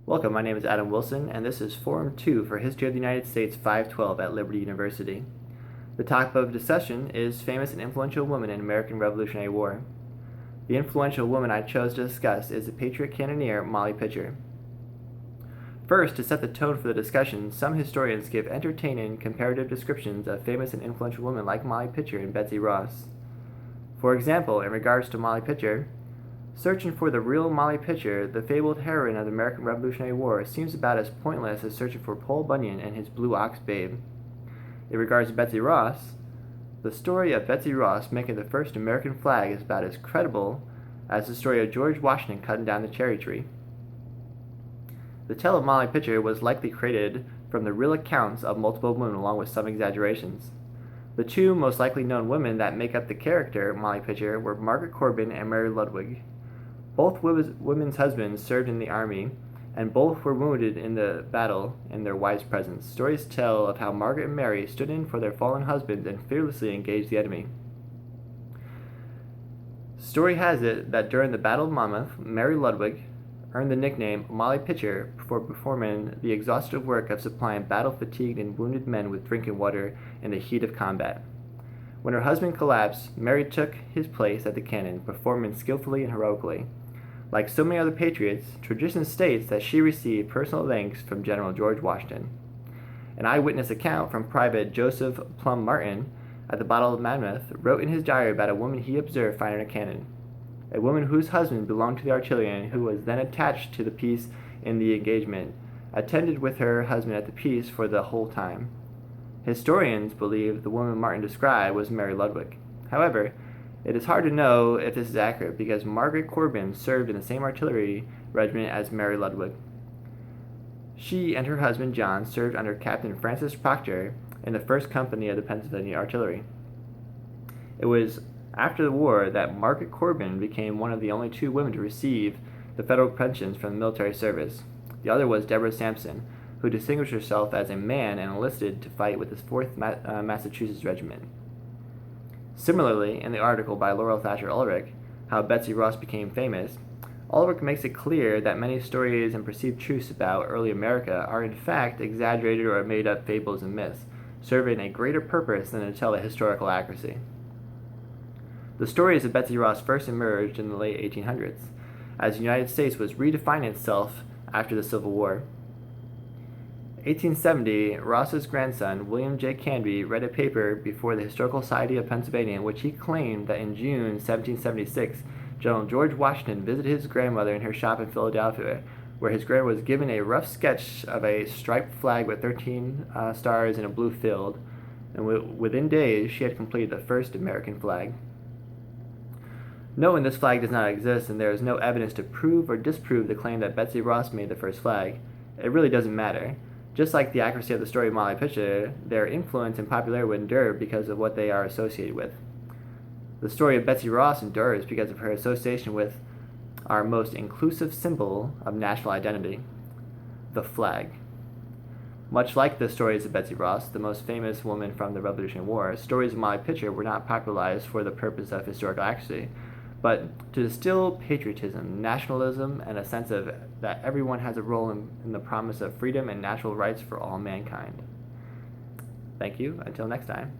Welcome, my name is Adam Wilson, and this is Forum 2 for History of the United States 512 at Liberty University. The topic of discussion is famous and influential women in American Revolutionary War. The influential woman I chose to discuss is the Patriot cannoneer Molly Pitcher. First, to set the tone for the discussion, some historians give entertaining comparative descriptions of famous and influential women like Molly Pitcher and Betsy Ross. For example, in regards to Molly Pitcher, searching for the real Molly Pitcher, the fabled heroine of the American Revolutionary War, seems about as pointless as searching for Paul Bunyan and his blue ox babe. In regards to Betsy Ross, the story of Betsy Ross making the first American flag is about as credible as the story of George Washington cutting down the cherry tree. The tale of Molly Pitcher was likely created from the real accounts of multiple women along with some exaggerations. The two most likely known women that make up the character Molly Pitcher were Margaret Corbin and Mary Ludwig. Both women's husbands served in the army, and both were wounded in the battle in their wives' presence. Stories tell of how Margaret and Mary stood in for their fallen husbands and fearlessly engaged the enemy. Story has it that during the Battle of Monmouth, Mary Ludwig earned the nickname Molly Pitcher for performing the exhaustive work of supplying battle-fatigued and wounded men with drinking water in the heat of combat. When her husband collapsed, Mary took his place at the cannon, performing skillfully and heroically. Like so many other patriots, tradition states that she received personal thanks from General George Washington. An eyewitness account from Private Joseph Plum Martin at the Battle of Monmouth wrote in his diary about a woman he observed firing a cannon. A woman whose husband belonged to the artillery and who was then attached to the piece in the engagement, attended with her husband at the piece for the whole time. Historians believe the woman Martin described was Mary Ludwig. However, it is hard to know if this is accurate because Margaret Corbin served in the same artillery regiment as Mary Ludwig. She and her husband John served under Captain Francis Proctor in the 1st Company of the Pennsylvania Artillery. It was after the war that Margaret Corbin became one of the only 2 women to receive the federal pensions from the military service. The other was Deborah Sampson, who distinguished herself as a man and enlisted to fight with the 4th Massachusetts Regiment. Similarly, in the article by Laurel Thatcher Ulrich, How Betsy Ross Became Famous, Ulrich makes it clear that many stories and perceived truths about early America are in fact exaggerated or made-up fables and myths, serving a greater purpose than to tell a historical accuracy. The stories of Betsy Ross first emerged in the late 1800s, as the United States was redefining itself after the Civil War. 1870, Ross's grandson, William J. Canby, read a paper before the Historical Society of Pennsylvania in which he claimed that in June 1776, General George Washington visited his grandmother in her shop in Philadelphia, where his grandmother was given a rough sketch of a striped flag with 13 stars in a blue field, and within days she had completed the first American flag. Knowing this flag does not exist and there is no evidence to prove or disprove the claim that Betsy Ross made the first flag, it really doesn't matter. Just like the accuracy of the story of Molly Pitcher, their influence and popularity would endure because of what they are associated with. The story of Betsy Ross endures because of her association with our most inclusive symbol of national identity, the flag. Much like the stories of Betsy Ross, the most famous woman from the Revolutionary War, stories of Molly Pitcher were not popularized for the purpose of historical accuracy, but to distill patriotism, nationalism, and a sense of that everyone has a role in the promise of freedom and natural rights for all mankind. Thank you. Until next time.